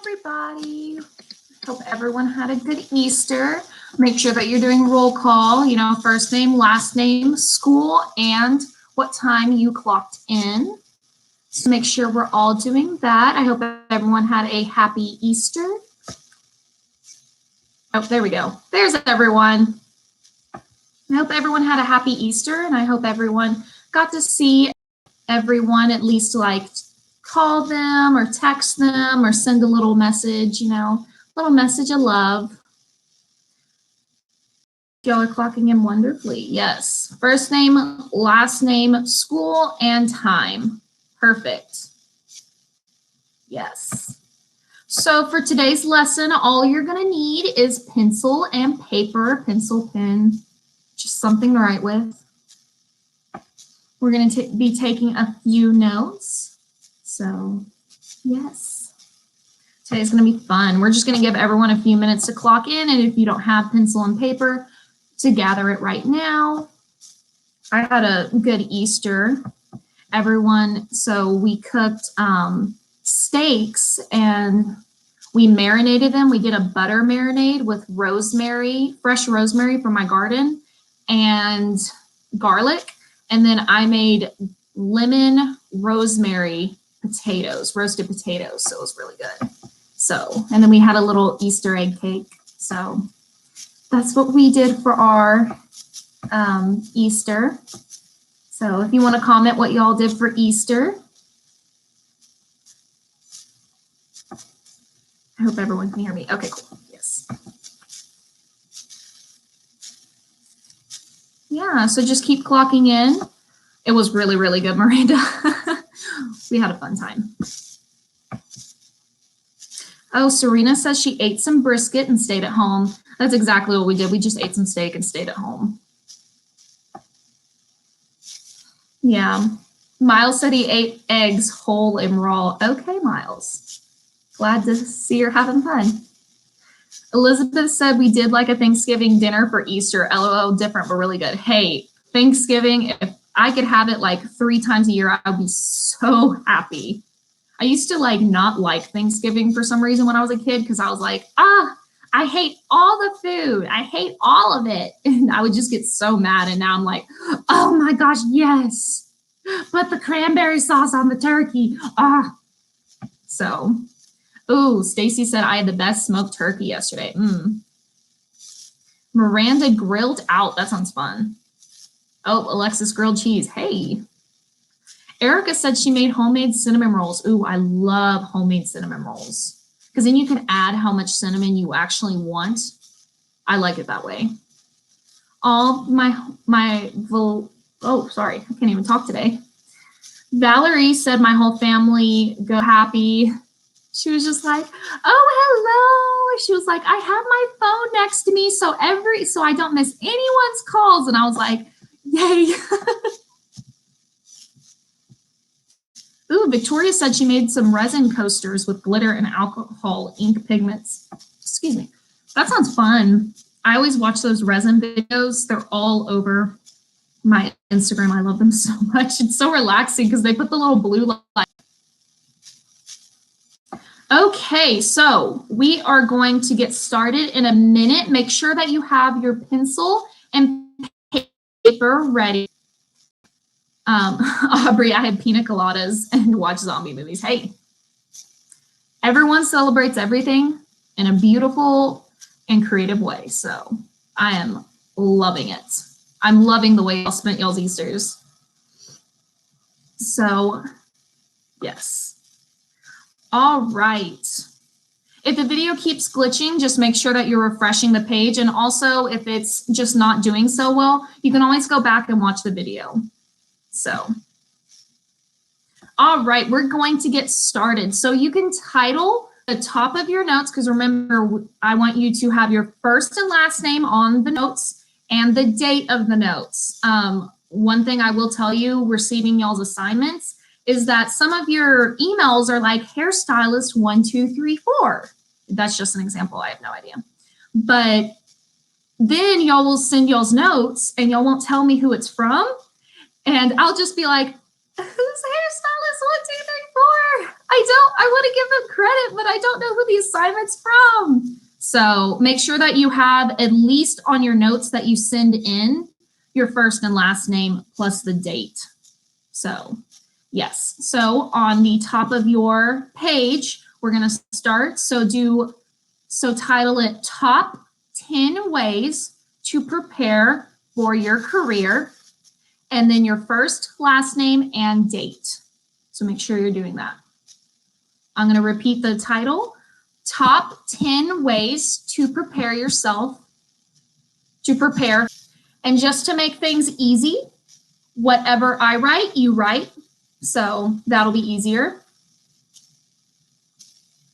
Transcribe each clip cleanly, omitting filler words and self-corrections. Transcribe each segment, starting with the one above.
everybody. Hope everyone had a good Easter. Make sure that you're doing roll call, first name, last name, school, and what time you clocked in. So make sure we're all doing that. I hope everyone had a happy Easter. Oh, there we go. There's everyone. I hope everyone had a happy Easter, and I hope everyone got to see everyone at least call them or text them or send a little message, little message of love. Y'all are clocking in wonderfully. Yes. First name, last name, school, and time. Perfect. Yes. So for today's lesson, all you're going to need is pencil and paper, pencil, pen, just something to write with. We're going to be taking a few notes. So, yes. Today's going to be fun. We're just going to give everyone a few minutes to clock in, and if you don't have pencil and paper, to gather it right now. I had a good Easter, everyone. So we cooked steaks and we marinated them. We did a butter marinade with rosemary, fresh rosemary from my garden, and garlic. And then I made lemon rosemary potatoes, roasted potatoes. So it was really good. So, and then we had a little Easter egg cake. So that's what we did for our Easter. So if you want to comment what y'all did for Easter. I hope everyone can hear me. Okay, cool. Yes. Yeah, so just keep clocking in. It was really, really good, Miranda. We had a fun time. Oh, Serena says she ate some brisket and stayed at home. That's exactly what we did. We just ate some steak and stayed at home. Yeah. Miles said he ate eggs whole and raw. Okay, Miles. Glad to see you're having fun. Elizabeth said we did like a Thanksgiving dinner for Easter. LOL, different but really good. Hey, Thanksgiving, if I could have it like 3 times a year, I would be so happy. I used to not like Thanksgiving for some reason when I was a kid because I was like, I hate all the food. I hate all of it. And I would just get so mad. And now I'm like, oh my gosh, yes. Put the cranberry sauce on the turkey. So, ooh, Stacy said I had the best smoked turkey yesterday. Miranda grilled out. That sounds fun. Oh, Alexis grilled cheese. Hey. Erica said she made homemade cinnamon rolls. Ooh, I love homemade cinnamon rolls because then you can add how much cinnamon you actually want. I like it that way. All sorry, I can't even talk today. Valerie said my whole family go happy. She was just like, oh, hello. She was like, I have my phone next to me so I don't miss anyone's calls. And I was like, yay. Ooh, Victoria said she made some resin coasters with glitter and alcohol ink pigments. Excuse me. That sounds fun. I always watch those resin videos. They're all over my Instagram. I love them so much. It's so relaxing because they put the little blue light. Okay, so we are going to get started in a minute. Make sure that you have your pencil and paper ready. Aubrey, I had pina coladas and watched zombie movies. Hey, everyone celebrates everything in a beautiful and creative way. So I am loving it. I'm loving the way y'all spent y'all's Easters. So yes. All right. If the video keeps glitching, just make sure that you're refreshing the page. And also if it's just not doing so well, you can always go back and watch the video. So, all right, we're going to get started. So you can title the top of your notes because remember, I want you to have your first and last name on the notes and the date of the notes. One thing I will tell you, receiving y'all's assignments, is that some of your emails are like hairstylist 1234. That's just an example. I have no idea. But then y'all will send y'all's notes and y'all won't tell me who it's from. And I'll just be like, who's hairstylist 1234? I I want to give them credit, but I don't know who the assignment's from. So make sure that you have at least on your notes that you send in your first and last name plus the date. So yes, so on the top of your page, we're going to start. So title it Top 10 Ways to Prepare for Your Career, and then your first, last name, and date. So make sure you're doing that. I'm going to repeat the title, Top 10 Ways to Prepare Yourself, to prepare. And just to make things easy, whatever I write, you write. So that'll be easier.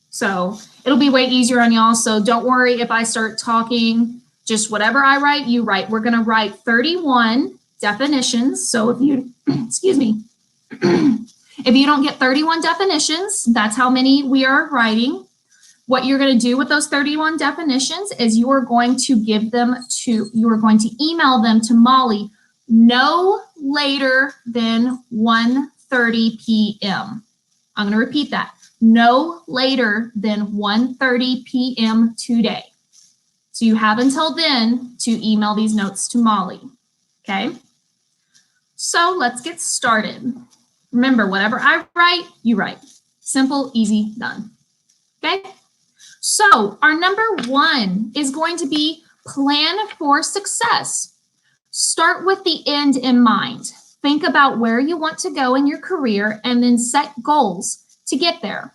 So it'll be way easier on y'all. So don't worry if I start talking, just whatever I write, you write. We're going to write 31 definitions. So if you, excuse me, if you don't get 31 definitions, that's how many we are writing. What you're going to do with those 31 definitions is you are going to email them to Molly no later than 1:30 p.m. I'm going to repeat that. No later than 1:30 p.m. today. So you have until then to email these notes to Molly. Okay? So let's get started. Remember, whatever I write, you write. Simple, easy, done. Okay? So our number one is going to be plan for success. Start with the end in mind. Think about where you want to go in your career and then set goals to get there.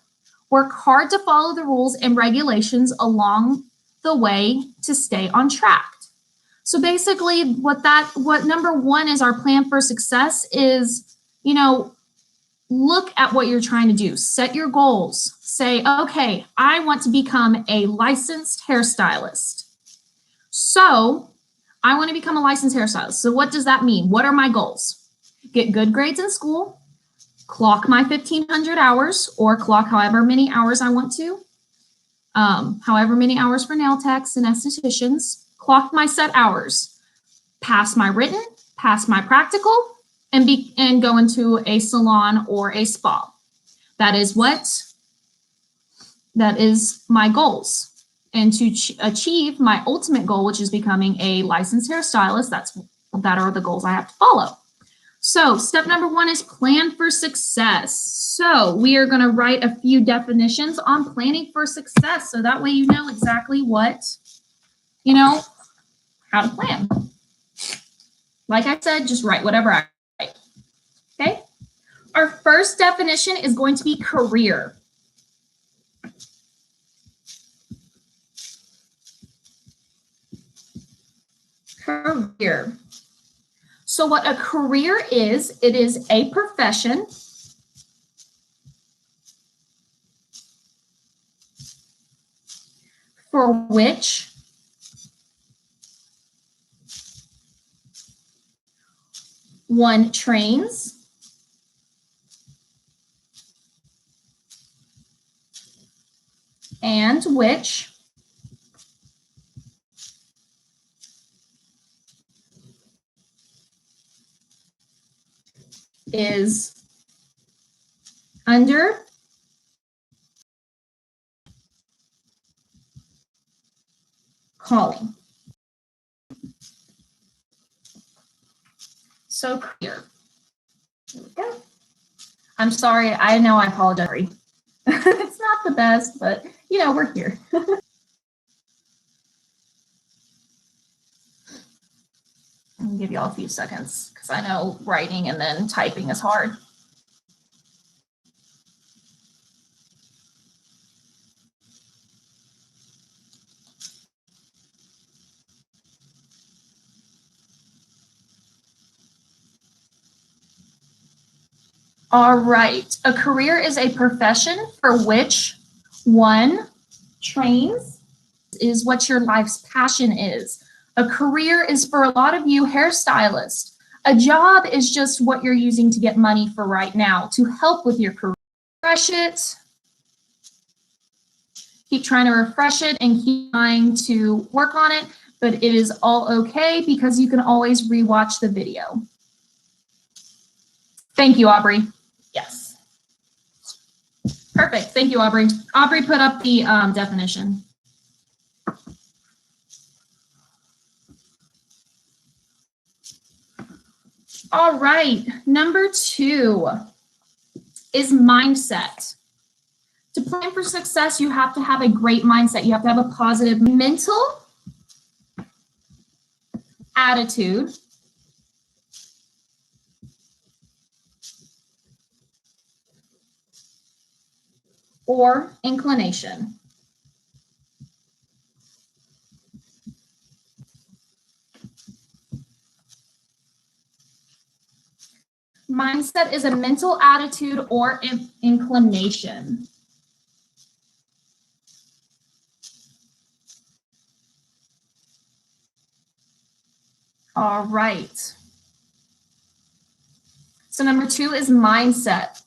Work hard to follow the rules and regulations along the way to stay on track. So basically what number one is our plan for success is, look at what you're trying to do. Set your goals. Say, okay, I want to become a licensed hairstylist. So I want to become a licensed hairstylist. So what does that mean? What are my goals? Get good grades in school, clock my 1,500 hours or clock however many hours I want to, however many hours for nail techs and estheticians, clock my set hours, pass my written, pass my practical, and go into a salon or a spa. That is my goals. And to achieve my ultimate goal, which is becoming a licensed hairstylist, that are the goals I have to follow. So step number one is plan for success. So we are going to write a few definitions on planning for success. So that way you know exactly how to plan. Like I said, just write whatever I write. Okay. Our first definition is going to be career. Career. So what a career is, it is a profession for which one trains, and which is under calling. So career. Here we go. I'm sorry, I know I apologize. It's not the best, but we're here. I'll give you all a few seconds because I know writing and then typing is hard. All right, a career is a profession for which one trains, is what your life's passion is. A career is for a lot of you hairstylists. A job is just what you're using to get money for right now to help with your career. Refresh it. Keep trying to refresh it and keep trying to work on it, but it is all okay because you can always rewatch the video. Thank you, Aubrey. Yes. Perfect. Thank you, Aubrey. Aubrey put up the definition. All right. Number 2 is mindset. To plan for success, you have to have a great mindset. You have to have a positive mental attitude or inclination. Mindset is a mental attitude or inclination. All right. So number 2 is mindset,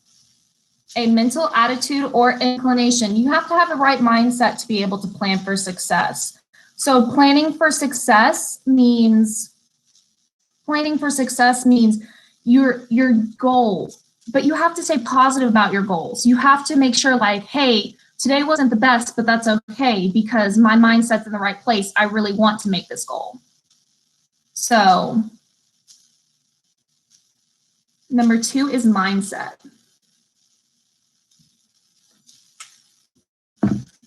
a mental attitude or inclination. You have to have the right mindset to be able to plan for success. So planning for success means your goal, but you have to stay positive about your goals. You have to make sure like, hey, today wasn't the best, but that's okay because my mindset's in the right place. I really want to make this goal. So number 2 is mindset.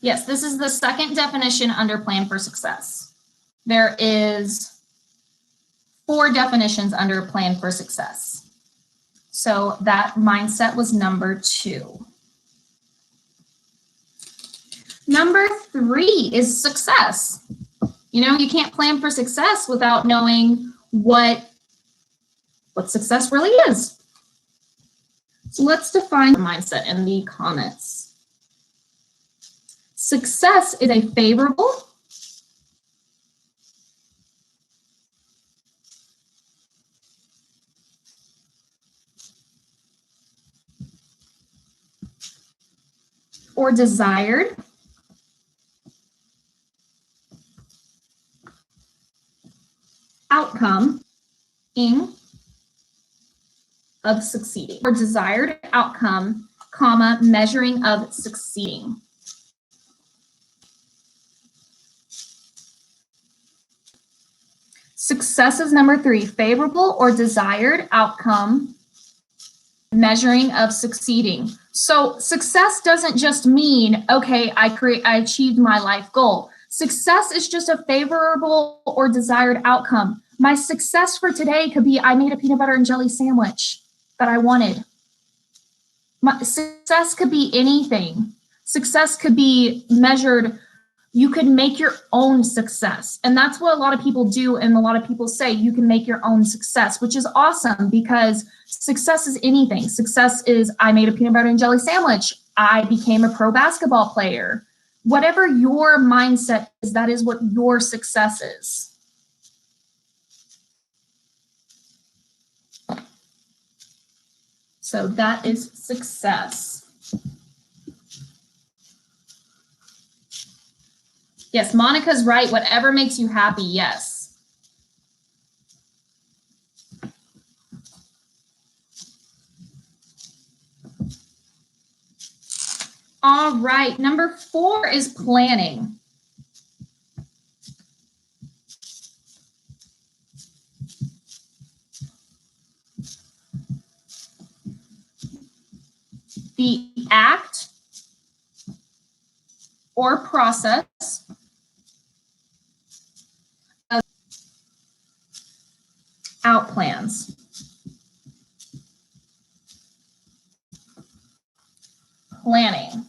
Yes, this is the second definition under plan for success. There is 4 definitions under plan for success. So that mindset was number 2. Number 3 is success. You know, you can't plan for success without knowing what success really is. So let's define mindset in the comments. Success is a favorable or desired outcome of succeeding, or desired outcome, comma, measuring of succeeding. Success is number 3, favorable or desired outcome, measuring of succeeding. So success doesn't just mean, okay, I achieved my life goal. Success is just a favorable or desired outcome. My success for today could be I made a peanut butter and jelly sandwich that I wanted. My success could be anything. Success could be measured. You could make your own success. And that's what a lot of people do. And a lot of people say you can make your own success, which is awesome because success is anything. Success is I made a peanut butter and jelly sandwich. I became a pro basketball player. Whatever your mindset is, that is what your success is. So that is success. Yes, Monica's right. Whatever makes you happy, yes. All right, number 4 is planning. The act or process of out plans. Planning.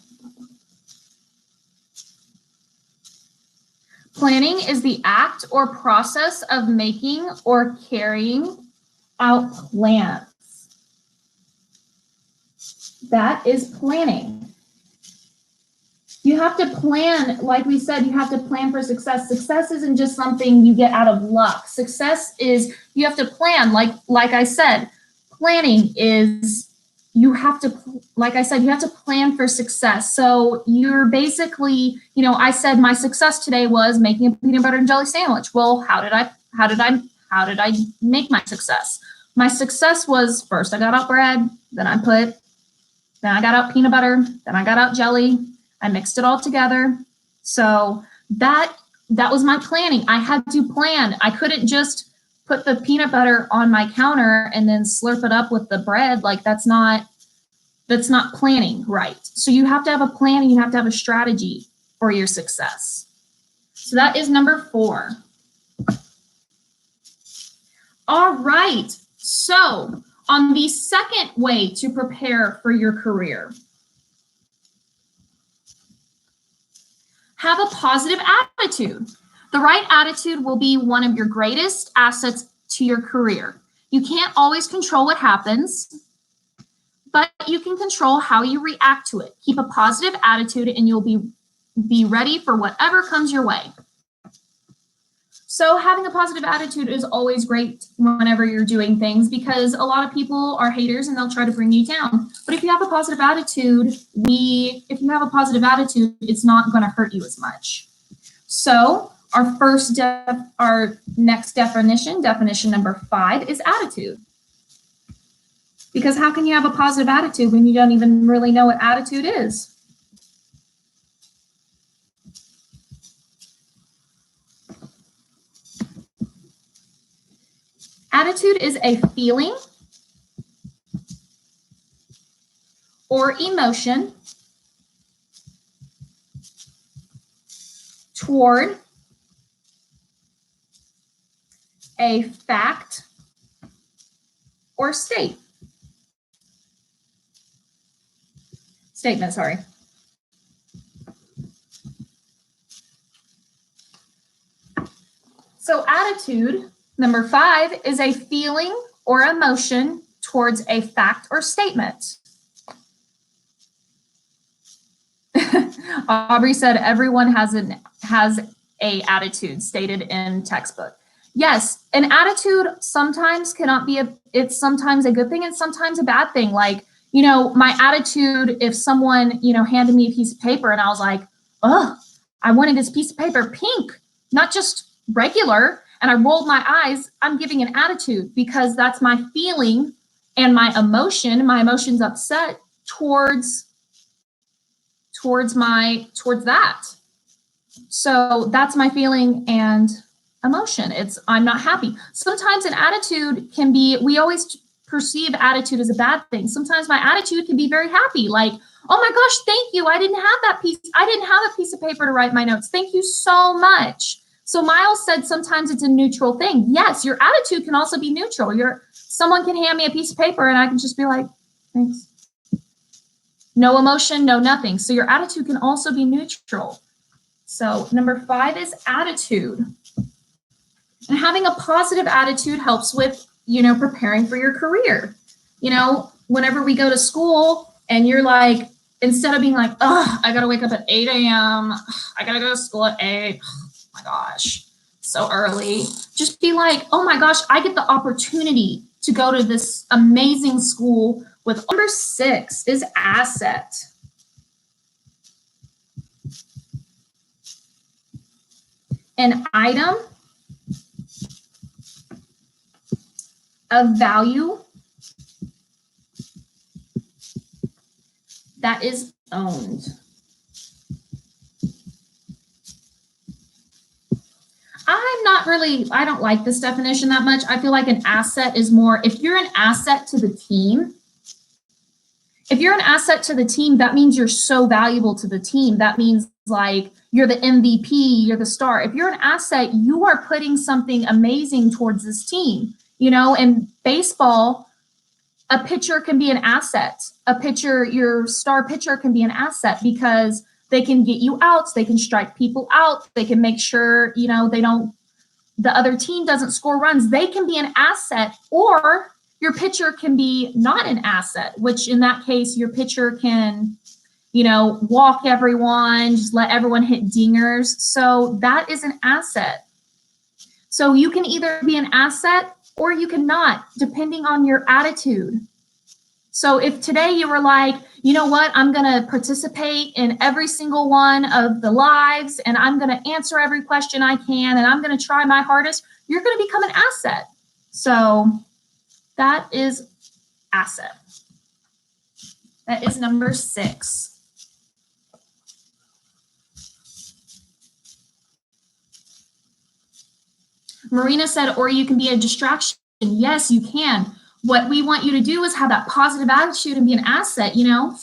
Planning is the act or process of making or carrying out plans. That is planning. You have to plan, like we said, you have to plan for success. Success isn't just something you get out of luck. Success is you have to plan, like I said, planning is you have to, like I said, you have to plan for success. So you're basically, you know, I said my success today was making a peanut butter and jelly sandwich. Well, how did I make my success? My success was first I got out bread, then I put Then I got out peanut butter. Then I got out jelly. I mixed it all together. So that was my planning. I had to plan. I couldn't just put the peanut butter on my counter and then slurp it up with the bread. Like that's not planning right. So you have to have a plan and you have to have a strategy for your success. So that is number 4. All right. So on the second way to prepare for your career, have a positive attitude. The right attitude will be one of your greatest assets to your career. You can't always control what happens, but you can control how you react to it. Keep a positive attitude and you'll be ready for whatever comes your way. So having a positive attitude is always great whenever you're doing things because a lot of people are haters and they'll try to bring you down. But if you have a positive attitude, it's not going to hurt you as much. So our next definition number 5 is attitude. Because how can you have a positive attitude when you don't even really know what attitude is? Attitude is a feeling or emotion toward a fact or statement. So attitude, number 5, is a feeling or emotion towards a fact or statement. Aubrey said everyone has a attitude stated in textbook. Yes, an attitude sometimes cannot be it's sometimes a good thing and sometimes a bad thing. Like, my attitude, if someone, handed me a piece of paper and I was like, oh, I wanted this piece of paper pink, not just regular, and I rolled my eyes, I'm giving an attitude because that's my feeling and my emotion. My emotion's upset towards that. So that's my feeling and emotion. I'm not happy. Sometimes an attitude can be, we always perceive attitude as a bad thing. Sometimes my attitude can be very happy, like, oh my gosh, thank you. I didn't have a piece of paper to write my notes. Thank you so much. So Miles said sometimes it's a neutral thing. Yes, your attitude can also be neutral. Someone can hand me a piece of paper and I can just be like, thanks. No emotion, no nothing. So your attitude can also be neutral. So number 5 is attitude. And having a positive attitude helps with, preparing for your career. Whenever we go to school and you're like, instead of being like, oh, I got to wake up at 8 a.m. I got to go to school at 8. My gosh, so early. Just be like, oh my gosh, I get the opportunity to go to this amazing school with. Number 6 is asset. An item of value that is owned. I don't like this definition that much. I feel like an asset is more, if you're an asset to the team, that means you're so valuable to the team. That means like you're the MVP, you're the star. If you're an asset, you are putting something amazing towards this team. In baseball, a pitcher can be an asset. Your star pitcher can be an asset because they can get you outs, they can strike people out, they can make sure, the other team doesn't score runs. They can be an asset, or your pitcher can be not an asset, which in that case, your pitcher can, walk everyone, just let everyone hit dingers. So that is an asset. So you can either be an asset or you cannot, depending on your attitude. So if today you were like, you know what, I'm going to participate in every single one of the lives and I'm going to answer every question I can and I'm going to try my hardest, you're going to become an asset. So that is asset. That is number 6. Marina said, or you can be a distraction. Yes, you can. What we want you to do is have that positive attitude and be an asset, you know?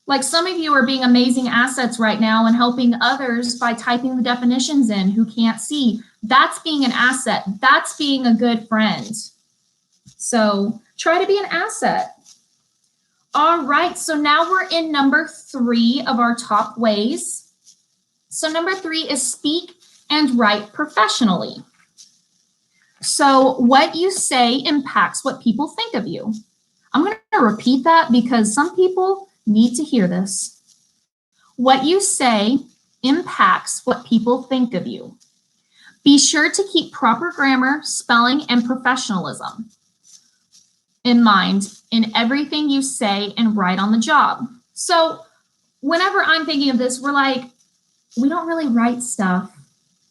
Like some of you are being amazing assets right now and helping others by typing the definitions in who can't see. That's being an asset. That's being a good friend. So try to be an asset. All right, so now we're in number 3 of our top ways. So number 3 is speak and write professionally. So what you say impacts what people think of you. I'm going to repeat that because some people need to hear this. What you say impacts what people think of you. Be sure to keep proper grammar, spelling, and professionalism in mind in everything you say and write on the job. So whenever I'm thinking of this, we're like, we don't really write stuff.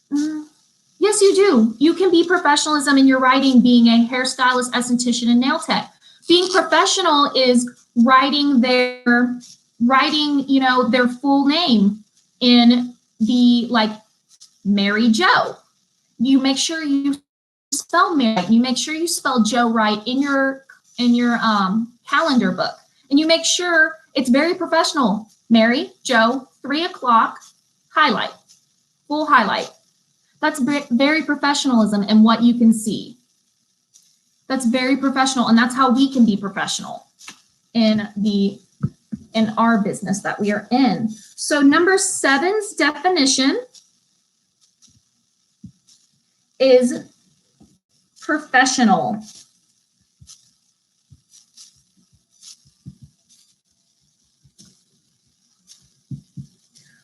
Yes, you do. You can be professionalism in your writing, being a hairstylist, esthetician, and nail tech. Being professional is writing, you know, their full name in the, like, Mary Jo. You make sure you spell Mary. You make sure you spell Joe right in your calendar book, and you make sure it's very professional. Mary Jo, 3 o'clock, highlight, full highlight. That's very professionalism in what you can see. That's very professional, and that's how we can be professional in our business that we are in. So number 7's definition is professional.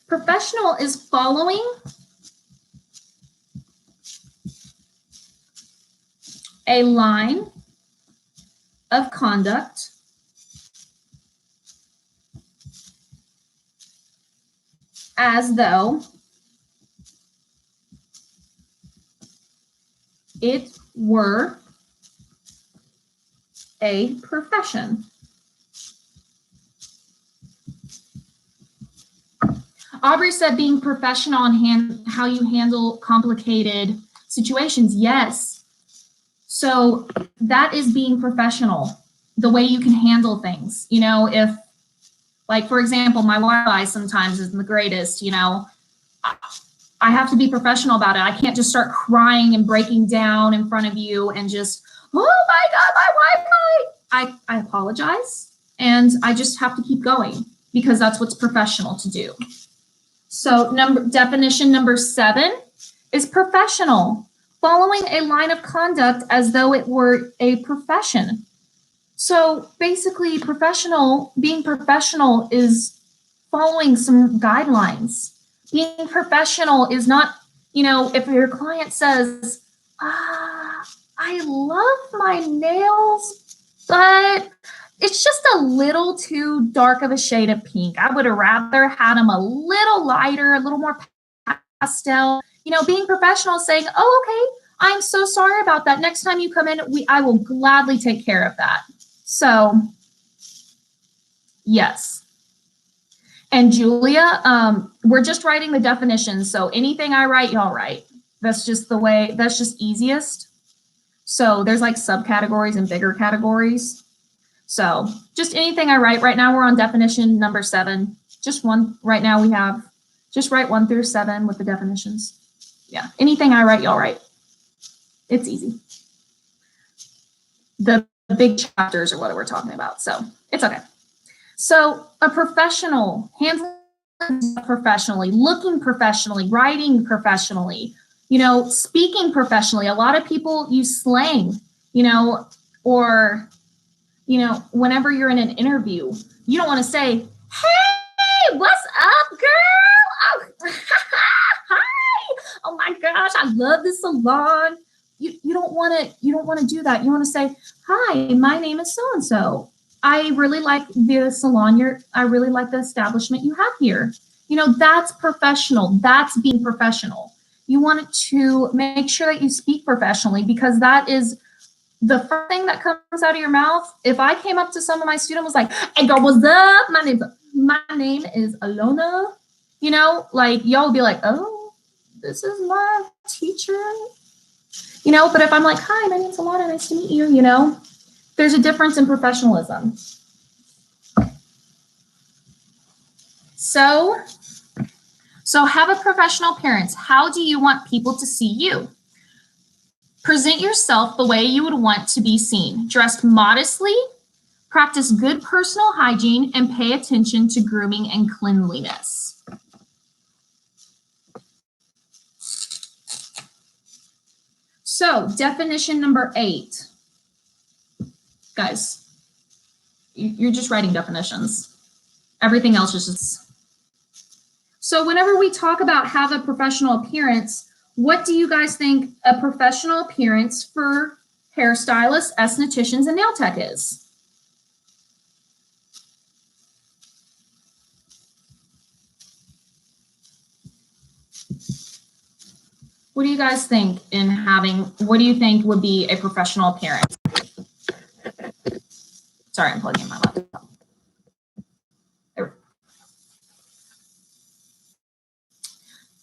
Professional is following a line of conduct as though it were a profession. Aubrey said being professional on how you handle complicated situations. Yes. So that is being professional, the way you can handle things. You know, if, like, for example, my Wi-Fi sometimes isn't the greatest, you know, I have to be professional about it. I can't just start crying and breaking down in front of you and just, oh my God, my Wi-Fi. I apologize, and I just have to keep going because that's what's professional to do. So definition number 7 is professional, following a line of conduct as though it were a profession. So basically being professional is following some guidelines. Being professional is not, you know, if your client says, I love my nails, but it's just a little too dark of a shade of pink. I would have rather had them a little lighter, a little more pastel. You know, being professional is saying, oh, okay, I'm so sorry about that. Next time you come in, I will gladly take care of that. So, yes. And Julia, we're just writing the definitions. So anything I write, y'all write. That's just the way, that's just easiest. So there's like subcategories and bigger categories. So just anything I write. Right now we're on definition number 7. Just one. Right now we have, just write 1 through 7 with the definitions. Yeah, anything I write, y'all write. It's easy. The big chapters are what we're talking about, so it's okay. So a professional, handling professionally, looking professionally, writing professionally, you know, speaking professionally. A lot of people use slang, you know, or, you know, whenever you're in an interview, you don't want to say, hey, what's up, girl? Oh, hi. Oh my gosh, I love this salon. You don't want to do that. You want to say, hi, my name is so-and-so. I really like the salon. I really like the establishment you have here. You know, that's professional. That's being professional. You want to make sure that you speak professionally because that is the first thing that comes out of your mouth, if I came up to some of my students was like, hey girl, what's up? My name is Alona. You know, like y'all would be like, oh, this is my teacher. You know, but if I'm like, hi, my name's Alona, nice to meet you, you know, there's a difference in professionalism. So have a professional appearance. How do you want people to see you? Present yourself the way you would want to be seen. Dress modestly, practice good personal hygiene, and pay attention to grooming and cleanliness. So, definition number 8. Guys, you're just writing definitions. Everything else is just... So whenever we talk about have a professional appearance, what do you guys think a professional appearance for hairstylists, estheticians, and nail tech is? What do you guys think what do you think would be a professional appearance? Sorry, I'm plugging in my laptop.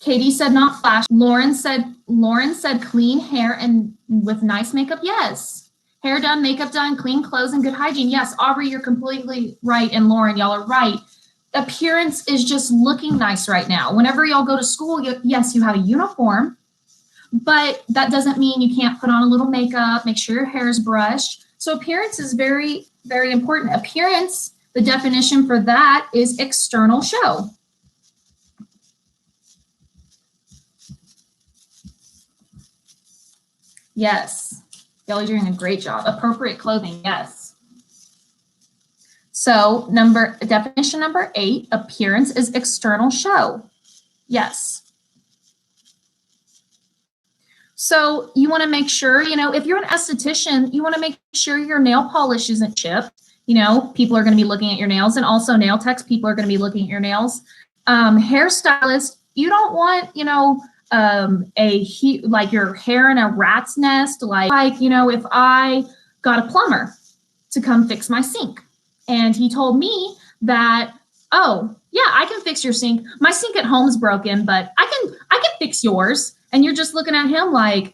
Katie said not flash. Lauren said clean hair and with nice makeup. Yes. Hair done, makeup done, clean clothes, and good hygiene. Yes, Aubrey, you're completely right. And Lauren, y'all are right. Appearance is just looking nice right now. Whenever y'all go to school, yes, you have a uniform, but that doesn't mean you can't put on a little makeup, make sure your hair is brushed. So appearance is very, very important. Appearance, the definition for that is external show. Yes, y'all are doing a great job. Appropriate clothing, yes. So definition number 8, appearance is external show. Yes. So you want to make sure, you know, if you're an esthetician, you want to make sure your nail polish isn't chipped. You know, people are going to be looking at your nails, and also nail techs, people are going to be looking at your nails. Hairstylist, you don't want, you know, like your hair in a rat's nest. Like, you know, if I got a plumber to come fix my sink and he told me that, oh yeah, I can fix your sink. My sink at home is broken, but I can fix yours. And you're just looking at him like,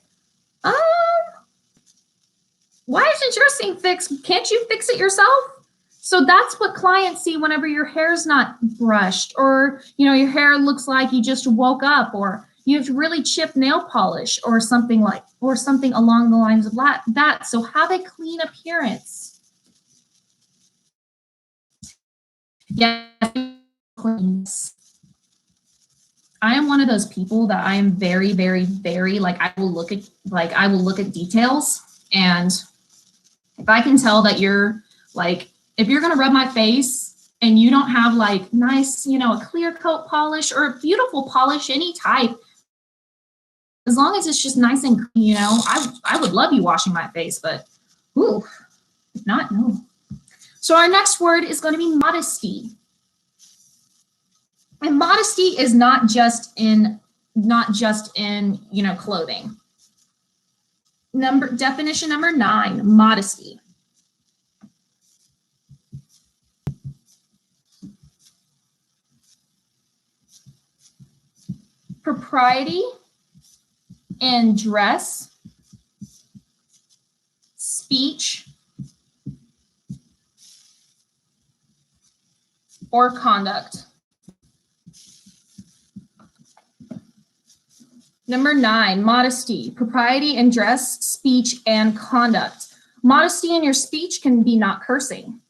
why isn't your sink fixed? Can't you fix it yourself? So that's what clients see whenever your hair's not brushed, or, you know, your hair looks like you just woke up, or you have really chipped nail polish, or something along the lines of that. So have a clean appearance. Yes, cleanliness. I am one of those people that I am very, very, very, like, I will look at details. And if I can tell that you're like, if you're going to rub my face and you don't have like nice, you know, a clear coat polish or a beautiful polish, any type, as long as it's just nice and clean, you know, I would love you washing my face, but ooh, if not, no. So our next word is going to be modesty. And modesty is not just in, you know, clothing. Definition number 9, modesty. Propriety in dress, speech, or conduct. Number 9, modesty, propriety in dress, speech, and conduct. Modesty in your speech can be not cursing.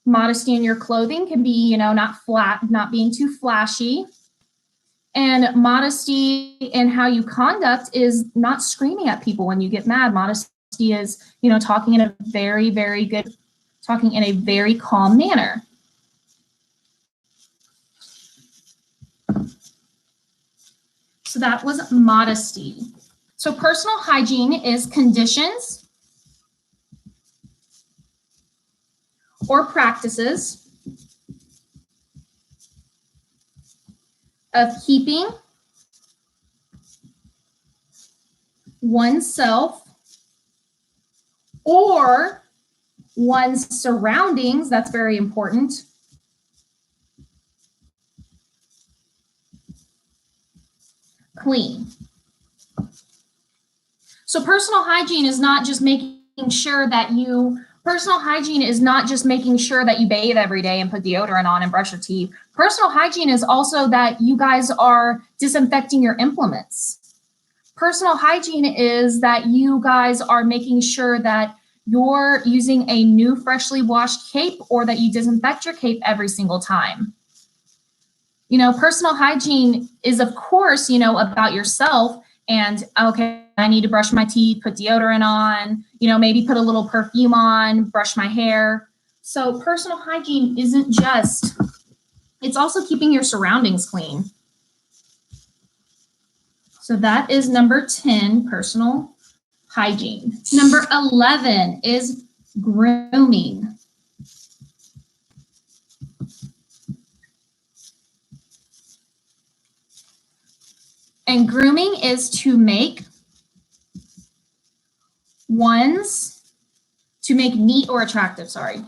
Modesty in your clothing can be, you know, not being too flashy. And modesty in how you conduct is not screaming at people when you get mad. Modesty is, you know, talking in a very, very calm manner. So that was modesty. So personal hygiene is conditions or practices of keeping oneself or one's surroundings. That's very important. Clean. So personal hygiene is not just making sure that you bathe every day and put deodorant on and brush your teeth. Personal hygiene is also that you guys are disinfecting your implements. Personal hygiene is that you guys are making sure that you're using a new freshly washed cape or that you disinfect your cape every single time. You know, personal hygiene is, of course, you know, about yourself and, okay, I need to brush my teeth, put deodorant on, you know, maybe put a little perfume on, brush my hair. So personal hygiene isn't just, it's also keeping your surroundings clean. So that is number 10, personal hygiene. Number 11 is grooming. And grooming is to make neat or attractive, to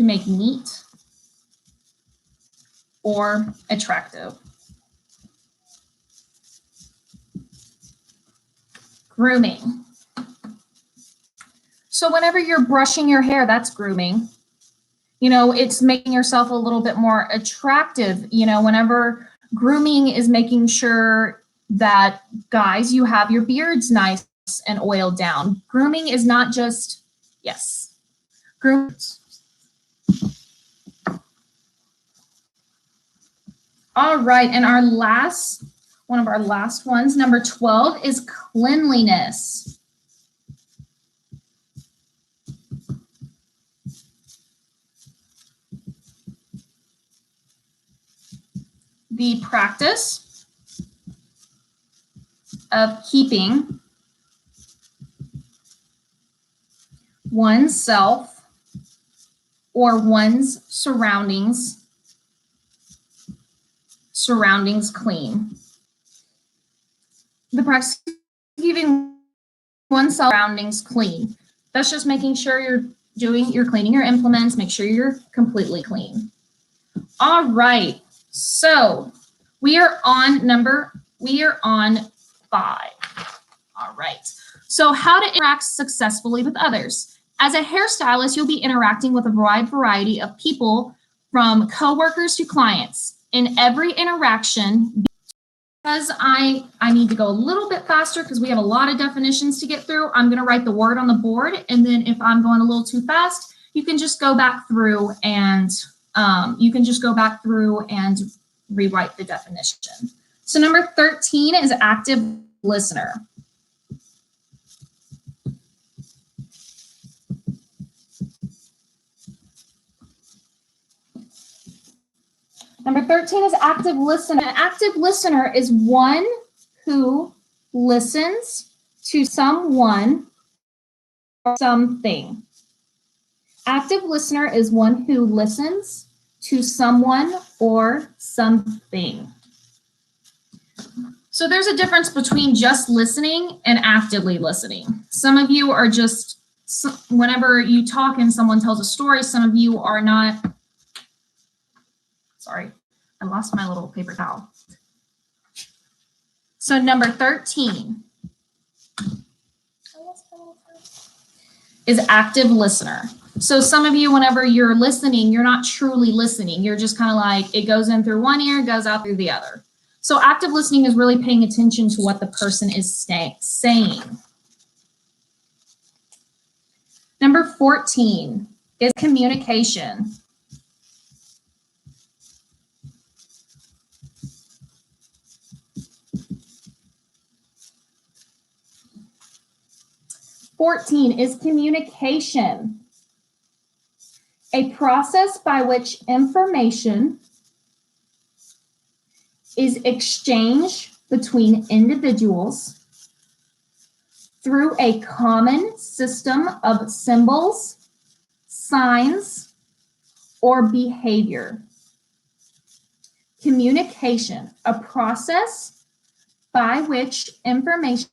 make neat or attractive. Grooming. So whenever you're brushing your hair, that's grooming. You know, it's making yourself a little bit more attractive. You know, whenever grooming is making sure that, guys, you have your beards nice and oiled down. Grooming is not just, yes, grooming. All right, and one of our last ones, number 12, is cleanliness. The practice of keeping oneself or one's surroundings clean. The practice of keeping oneself surroundings clean. That's just making sure you're cleaning your implements, make sure you're completely clean. All right. So we are on 5. All right. So how to interact successfully with others. As a hairstylist, you'll be interacting with a wide variety of people, from coworkers to clients. In every interaction, because I need to go a little bit faster because we have a lot of definitions to get through, I'm going to write the word on the board, and then if I'm going a little too fast, you can just go back through and rewrite the definition. So number 13 is active listener. Number 13 is active listener. An active listener is one who listens to someone or something. Active listener is one who listens to someone or something. So there's a difference between just listening and actively listening. Some of you are just, whenever you talk and someone tells a story, some of you are not. Sorry, I lost my little paper towel. So number 13 is active listener. So some of you, whenever you're listening, you're not truly listening. You're just kind of like, it goes in through one ear, goes out through the other. So active listening is really paying attention to what the person is saying. Number 14 is communication. Communication, a process by which information is exchanged between individuals through a common system of symbols, signs, or behavior. Communication, a process by which information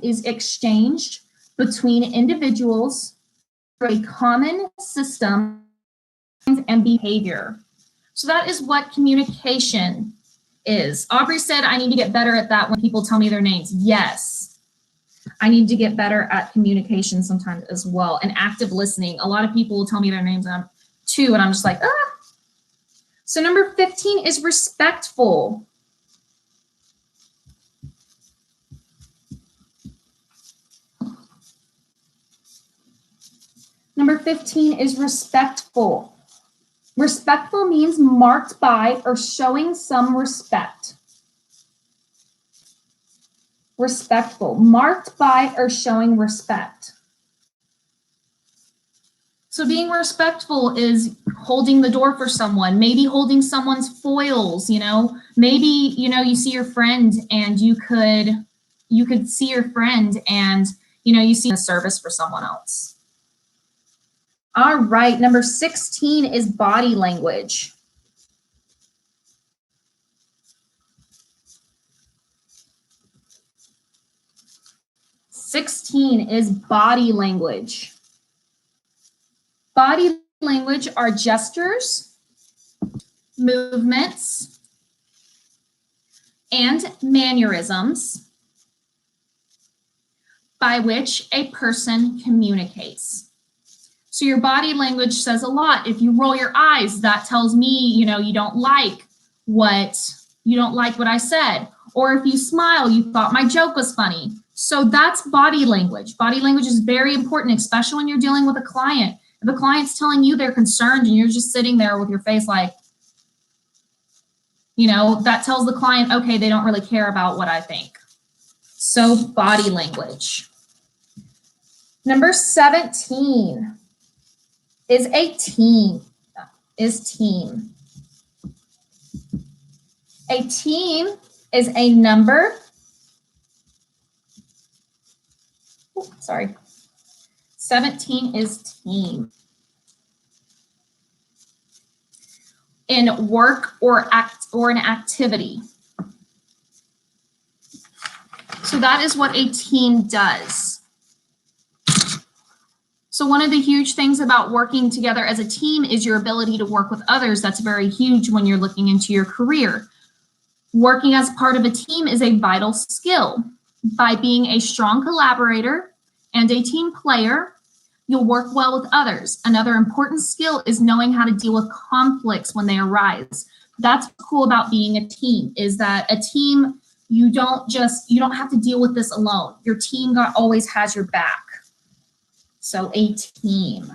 is exchanged between individuals through a common system and behavior. So that is what communication is. Aubrey said, I need to get better at that when people tell me their names. Yes, I need to get better at communication sometimes as well, and active listening. A lot of people will tell me their names and I'm just like, ah. So number 15 is respectful. Number 15 is respectful. Respectful means marked by or showing some respect. Respectful, marked by or showing respect. So being respectful is holding the door for someone, maybe holding someone's foils, maybe, you see your friend and you could see your friend and, you see a service for someone else. All right, number 16 is body language. Sixteen is body language. Body language are gestures, movements, and mannerisms by which a person communicates. So your body language says a lot. If you roll your eyes, that tells me, you don't like what I said. Or if you smile, you thought my joke was funny. So that's body language. Body language is very important, especially when you're dealing with a client. If a client's telling you they're concerned and you're just sitting there with your face like, that tells the client, okay, they don't really care about what I think. So body language. Number 17 is team. A team is a number. 17 is team. In work or an activity. So that is what a team does. So one of the huge things about working together as a team is your ability to work with others. That's very huge when you're looking into your career. Working as part of a team is a vital skill. By being a strong collaborator and a team player, you'll work well with others. Another important skill is knowing how to deal with conflicts when they arise. That's what's cool about being a team, is that a team, you don't have to deal with this alone. Your team always has your back. So a team.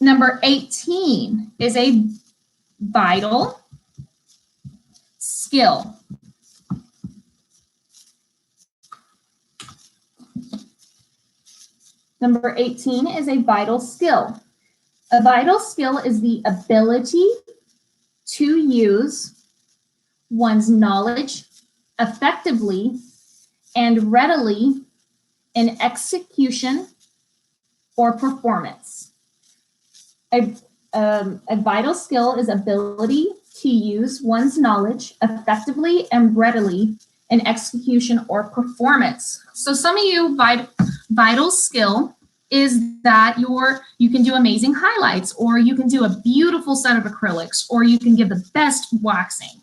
Number 18 is a vital skill. Number 18 is a vital skill. A vital skill is the ability to use one's knowledge effectively and readily in execution or performance. A vital skill is ability to use one's knowledge effectively and readily in execution or performance. So some of you, vital skill is that you can do amazing highlights, or you can do a beautiful set of acrylics, or you can give the best waxing.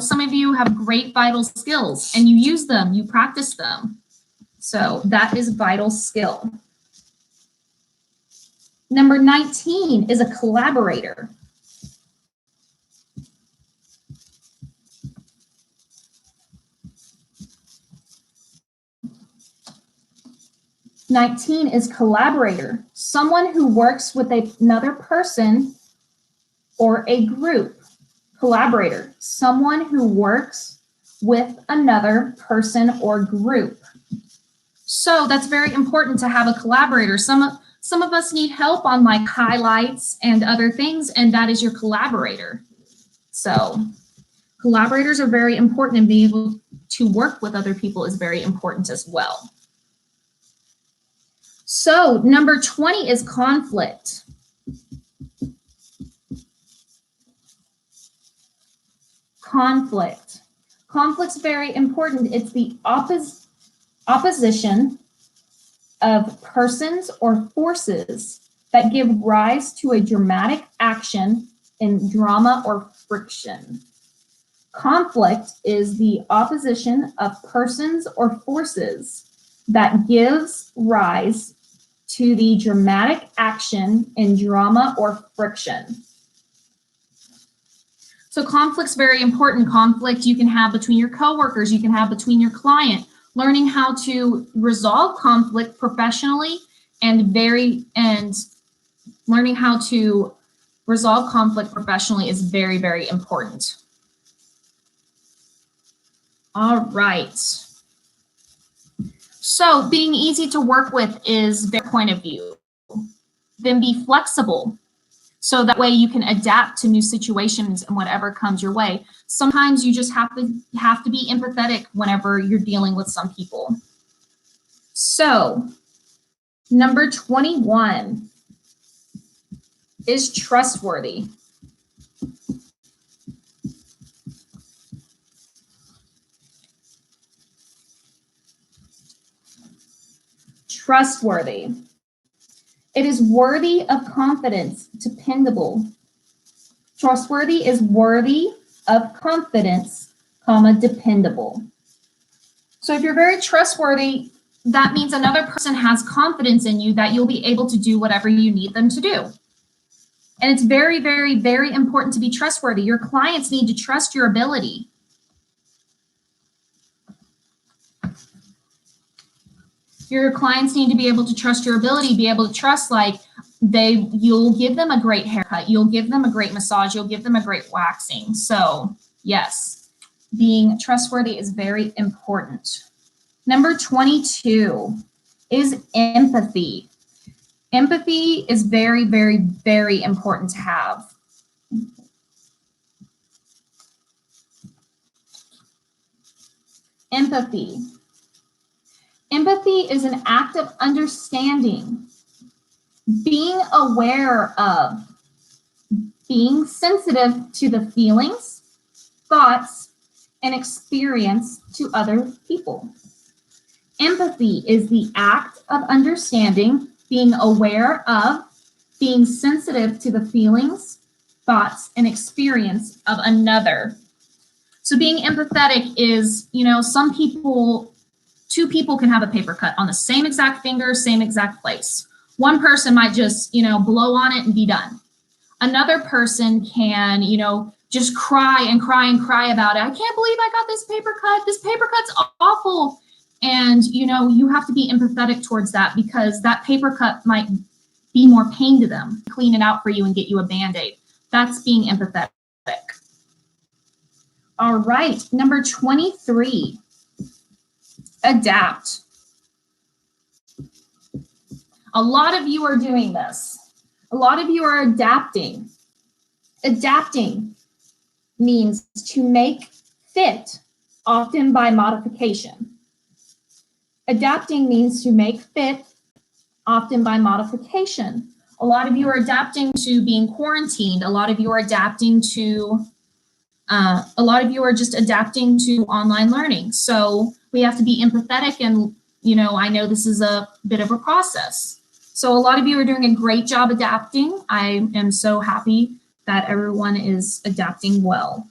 Some of you have great vital skills and you use them, you practice them. So that is vital skill. Number 19 is a collaborator. '19 is collaborator, someone who works with another person or a group. Collaborator, someone who works with another person or group. So that's very important to have a collaborator. Some of us need help on like highlights and other things, and that is your collaborator. So collaborators are very important, and being able to work with other people is very important as well. So number 20 is conflict. Conflict Conflict's very important. It's the opposition of persons or forces that give rise to a dramatic action in drama or friction. Conflict is the opposition of persons or forces that gives rise to the dramatic action in drama or friction. So conflict's very important. Conflict you can have between your coworkers, you can have between your client. Learning how to resolve conflict professionally and learning how to resolve conflict professionally is very, very important. All right. So being easy to work with is their point of view. Then be flexible. So that way you can adapt to new situations and whatever comes your way. Sometimes you just have to be empathetic whenever you're dealing with some people. So number 21 is trustworthy. Trustworthy. It is worthy of confidence, dependable. Trustworthy is worthy of confidence, dependable. So if you're very trustworthy, that means another person has confidence in you that you'll be able to do whatever you need them to do. And it's very, very, very important to be trustworthy. Your clients need to trust your ability. Your clients need to be able to trust your ability, be able to trust you'll give them a great haircut, you'll give them a great massage, you'll give them a great waxing. So yes, being trustworthy is very important. Number 22 is empathy. Empathy is very, very, very important to have. Empathy. Empathy is an act of understanding, being aware of, being sensitive to the feelings, thoughts, and experience to other people. Empathy is the act of understanding, being aware of, being sensitive to the feelings, thoughts, and experience of another. So being empathetic is, two people can have a paper cut on the same exact finger, same exact place. One person might just, blow on it and be done. Another person can, just cry and cry and cry about it. I can't believe I got this paper cut. This paper cut's awful. And, you have to be empathetic towards that because that paper cut might be more pain to them. Clean it out for you and get you a Band-Aid. That's being empathetic. All right, number 23. Adapt. A lot of you are doing this. A lot of you are adapting. Adapting means to make fit, often by modification. Adapting means to make fit, often by modification. A lot of you are adapting to being quarantined. A lot of you are adapting to, just adapting to online learning. So we have to be empathetic and, I know this is a bit of a process. So a lot of you are doing a great job adapting. I am so happy that everyone is adapting well.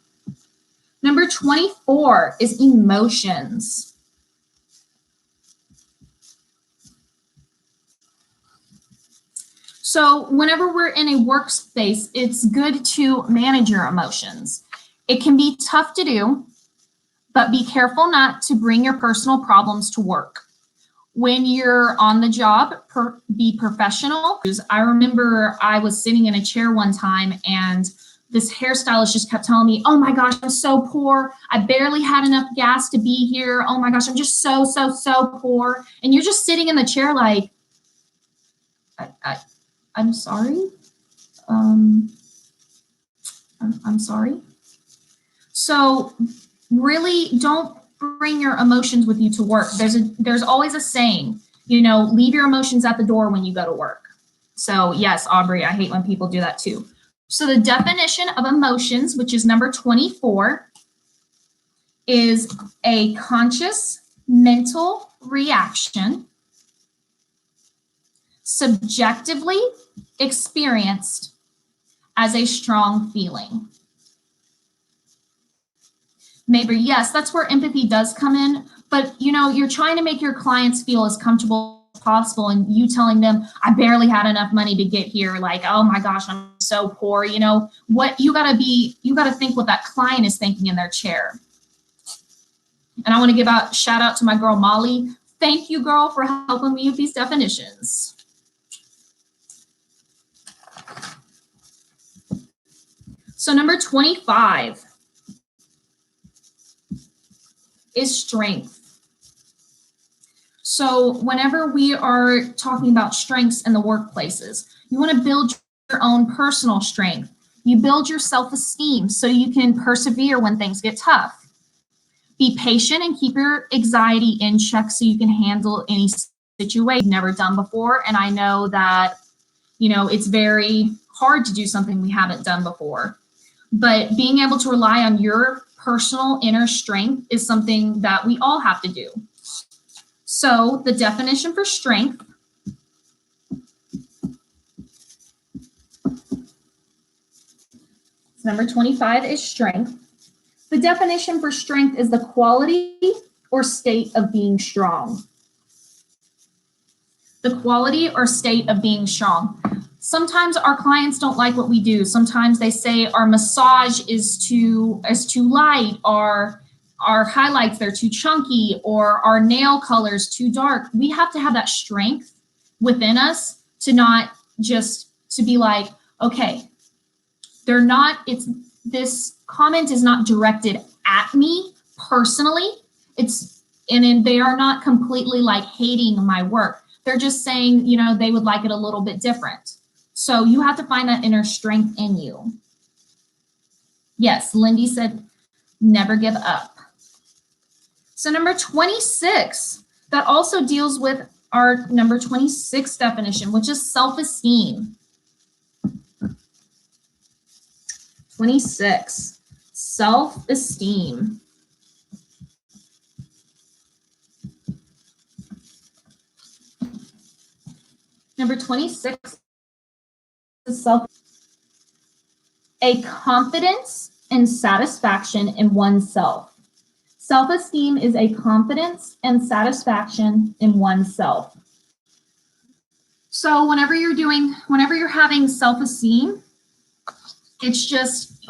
Number 24 is emotions. So whenever we're in a workspace, it's good to manage your emotions. It can be tough to do, but be careful not to bring your personal problems to work. When you're on the job, be professional. I remember I was sitting in a chair one time and this hairstylist just kept telling me, oh my gosh, I'm so poor. I barely had enough gas to be here. Oh my gosh, I'm just so poor. And you're just sitting in the chair like, I'm sorry. I'm sorry. So really don't bring your emotions with you to work. There's always a saying, leave your emotions at the door when you go to work. So yes, Aubrey, I hate when people do that too. So the definition of emotions, which is number 24, is a conscious mental reaction subjectively experienced as a strong feeling. Maybe, yes, that's where empathy does come in, but you know, you're trying to make your clients feel as comfortable as possible, and you telling them, I barely had enough money to get here, like, oh my gosh, I'm so poor, you know, what you gotta think what that client is thinking in their chair. And I want to give a shout out to my girl, Molly. Thank you, girl, for helping me with these definitions. So number 25 is strength. So whenever we are talking about strengths in the workplaces, you want to build your own personal strength. You build your self-esteem so you can persevere when things get tough. Be patient and keep your anxiety in check so you can handle any situation you've never done before. And I know that, you know, it's very hard to do something we haven't done before. But being able to rely on your personal inner strength is something that we all have to do. So the definition for strength number 25 is strength. The definition for strength is the quality or state of being strong. The quality or state of being strong. Sometimes our clients don't like what we do. Sometimes they say our massage is too light, our highlights, they're too chunky, or our nail color's too dark. We have to have that strength within us to not just to be like, okay, this comment is not directed at me personally. And they are not completely like hating my work. They're just saying, you know, they would like it a little bit different. So you have to find that inner strength in you. Yes, Lindy said, never give up. So number 26, that also deals with our number 26 definition, which is self-esteem. 26, self-esteem. Number 26 is a confidence and satisfaction in oneself. Self-esteem is a confidence and satisfaction in oneself. So whenever you're having self-esteem, it's just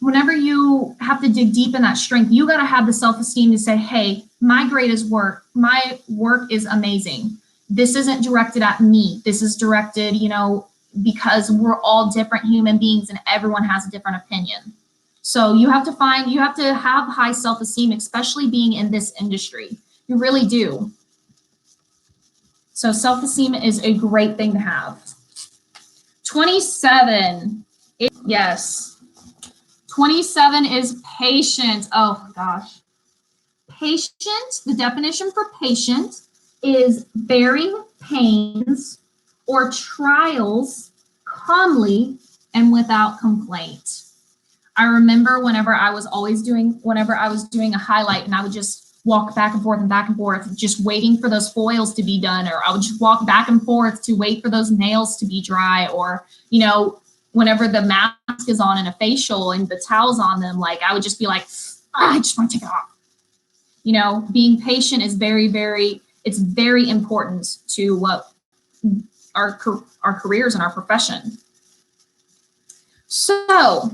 whenever you have to dig deep in that strength, you got to have the self-esteem to say, hey, my work is amazing. This isn't directed at me. This is directed, you know, because we're all different human beings and everyone has a different opinion. So you have to have high self-esteem, especially being in this industry. You really do. So self-esteem is a great thing to have. 27. Yes. 27 is patient. Oh my gosh. Patient, the definition for patient is bearing pains or trials calmly and without complaint. I remember whenever I was doing a highlight and I would just walk back and forth, just waiting for those foils to be done, or I would just walk back and forth to wait for those nails to be dry, or, you know, whenever the mask is on and a facial and the towel's on them, like I would just be like, I just want to take it off. You know, being patient is very, very, it's very important to what our careers and our profession. So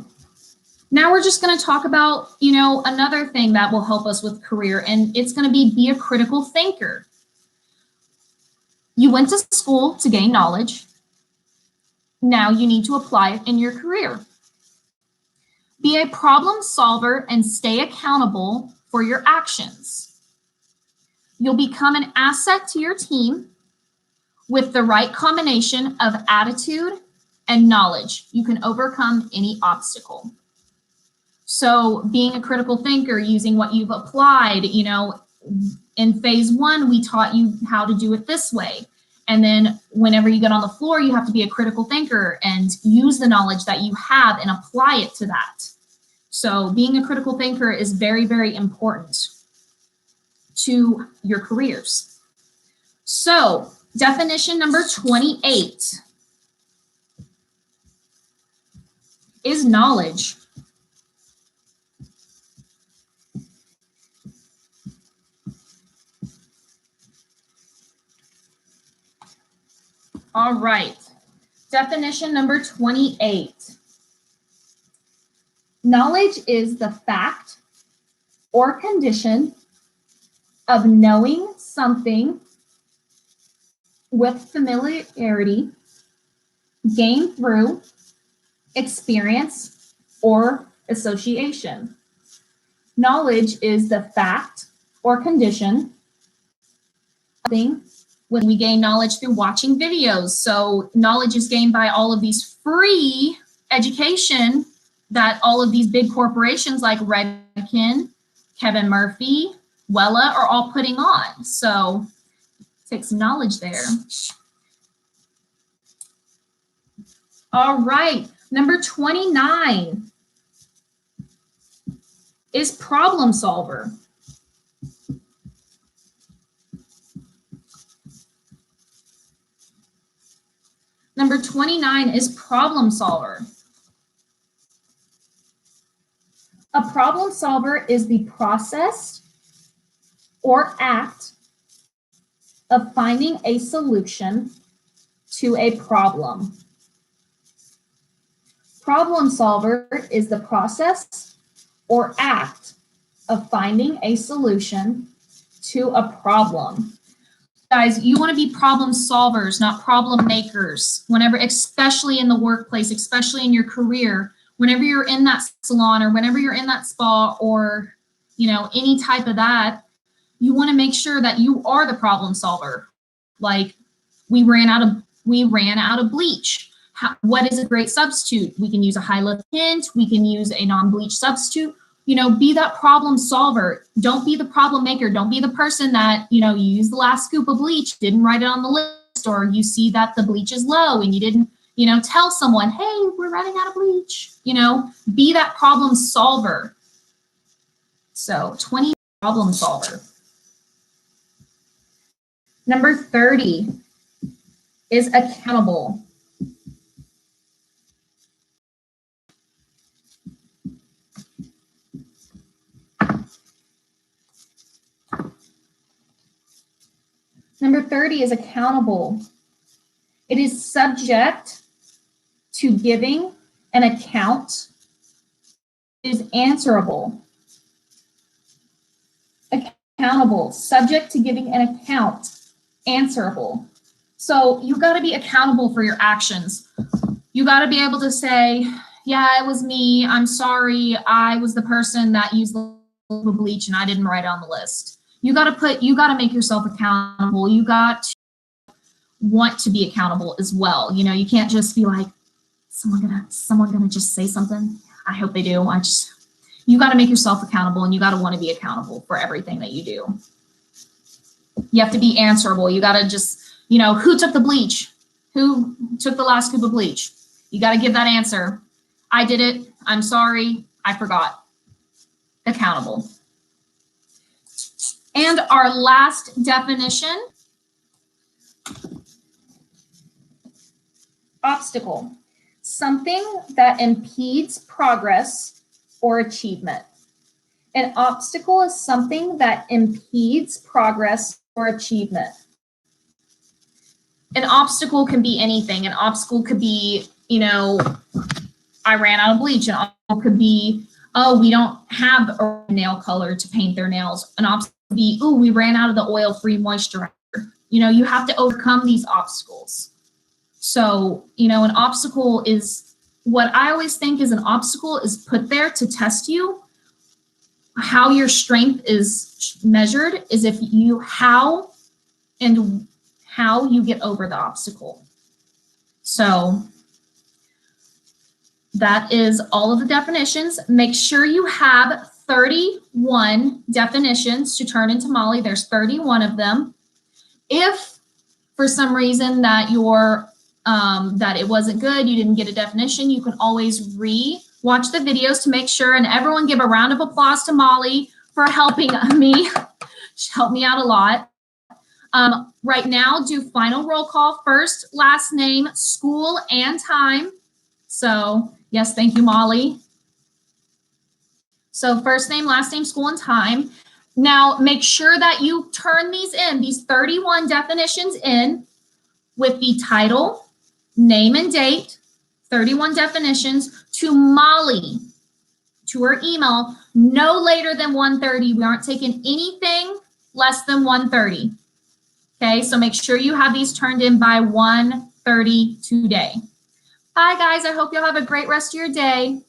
now we're just going to talk about, you know, another thing that will help us with career, and it's going to be a critical thinker. You went to school to gain knowledge. Now you need to apply it in your career. Be a problem solver and stay accountable for your actions. You'll become an asset to your team with the right combination of attitude and knowledge. You can overcome any obstacle. So being a critical thinker, using what you've applied, you know, in phase 1, we taught you how to do it this way. And then whenever you get on the floor, you have to be a critical thinker and use the knowledge that you have and apply it to that. So being a critical thinker is very, very important to your careers. So definition number 28 is knowledge. All right. Definition number 28. Knowledge is the fact or condition of knowing something with familiarity gained through experience or association. Knowledge is the fact or condition of something when we gain knowledge through watching videos. So knowledge is gained by all of these free education that all of these big corporations like Redken, Kevin Murphy, Wella are all putting on. So take some knowledge there. All right, number 29 is problem solver. Number 29 is problem solver. A problem solver is the process or act of finding a solution to a problem. Problem solver is the process or act of finding a solution to a problem. Guys, you want to be problem solvers, not problem makers. Whenever, especially in the workplace, especially in your career, whenever you're in that salon or whenever you're in that spa or, you know, any type of that, you want to make sure that you are the problem solver. Like we ran out of bleach. What is a great substitute? We can use a high lift tint. We can use a non-bleach substitute. You know, be that problem solver. Don't be the problem maker. Don't be the person that, you know, you use the last scoop of bleach, didn't write it on the list, or you see that the bleach is low and you didn't, you know, tell someone, hey, we're running out of bleach. You know, be that problem solver. So 20 problem solver. Number 30 is accountable. Number 30 is accountable. It is subject to giving an account. It is answerable. Accountable, subject to giving an account, answerable. So you got to be accountable for your actions. You got to be able to say, yeah, it was me. I'm sorry. I was the person that used the bleach and I didn't write it on the list. You got to make yourself accountable. You got to want to be accountable as well. You know, you can't just be like, someone gonna just say something. I hope they do. You got to make yourself accountable and you got to want to be accountable for everything that you do. You have to be answerable. You got to just, you know, who took the bleach? Who took the last scoop of bleach? You got to give that answer. I did it. I'm sorry. I forgot. Accountable. And our last definition, obstacle, something that impedes progress or achievement. An obstacle is something that impedes progress or achievement. An obstacle can be anything. An obstacle could be, you know, I ran out of bleach. An obstacle could be, oh, we don't have a nail color to paint their nails. An obstacle could be, oh, we ran out of the oil-free moisturizer. You know, you have to overcome these obstacles. So, you know, an obstacle is, what I always think is an obstacle is put there to test you. How your strength is measured is if you, how you get over the obstacle. So that is all of the definitions. Make sure you have 31 definitions to turn into Molly. There's 31 of them. If for some reason that that it wasn't good, you didn't get a definition, you can always watch the videos to make sure, and everyone give a round of applause to Molly for helping me. She helped me out a lot. Right now, do final roll call, first, last name, school, and time. So yes, thank you, Molly. So first name, last name, school, and time. Now make sure that you turn these in, these 31 definitions in with the title, name and date, 31 definitions to Molly, to her email, no later than 1:30. We aren't taking anything less than 1:30. Okay, so make sure you have these turned in by 1:30 today. Bye, guys. I hope you'll have a great rest of your day.